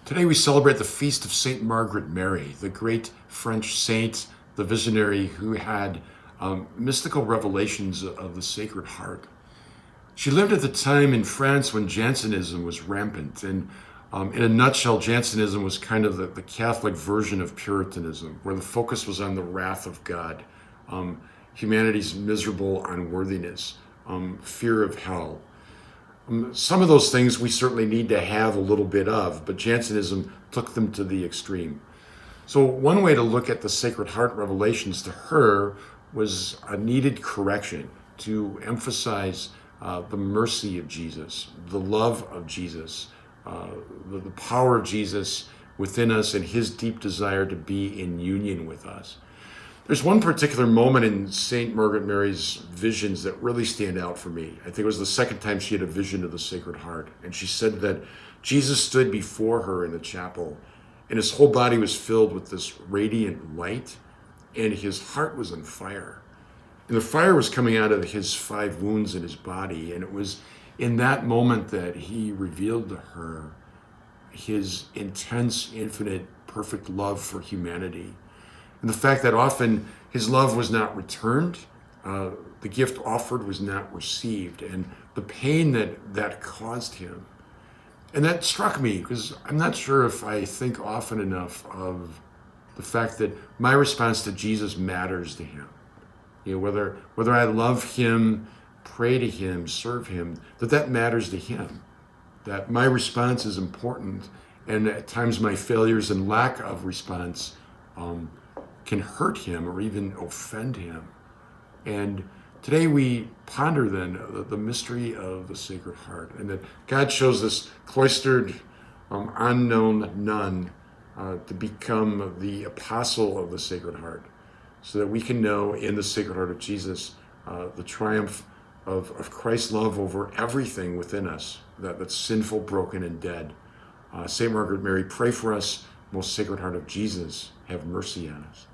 Today we celebrate the feast of Saint Margaret Mary, the great French saint, the visionary who had mystical revelations of the Sacred Heart. She lived at the time in France when Jansenism was rampant, and in a nutshell, Jansenism was kind of the Catholic version of Puritanism, where the focus was on the wrath of God, humanity's miserable unworthiness, fear of hell. Some of those things we certainly need to have a little bit of, but Jansenism took them to the extreme. So one way to look at the Sacred Heart revelations to her was a needed correction to emphasize the mercy of Jesus, the love of Jesus, the power of Jesus within us, and his deep desire to be in union with us. There's one particular moment in St. Margaret Mary's visions that really stand out for me. I think it was the second time she had a vision of the Sacred Heart. And she said that Jesus stood before her in the chapel, and his whole body was filled with this radiant light, and his heart was on fire. And the fire was coming out of his 5 wounds in his body. And it was in that moment that he revealed to her his intense, infinite, perfect love for humanity. And the fact that often his love was not returned, the gift offered was not received, and the pain that caused him. And that struck me because I'm not sure if I think often enough of the fact that my response to Jesus matters to him. You know, whether I love him, pray to him, serve him, that matters to him. That my response is important, and at times my failures and lack of response can hurt him or even offend him. And today we ponder then the mystery of the Sacred Heart, and that God shows this cloistered, unknown nun to become the apostle of the Sacred Heart, so that we can know in the Sacred Heart of Jesus the triumph of Christ's love over everything within us that's sinful, broken, and dead. St. Margaret Mary, pray for us. Most Sacred Heart of Jesus, have mercy on us.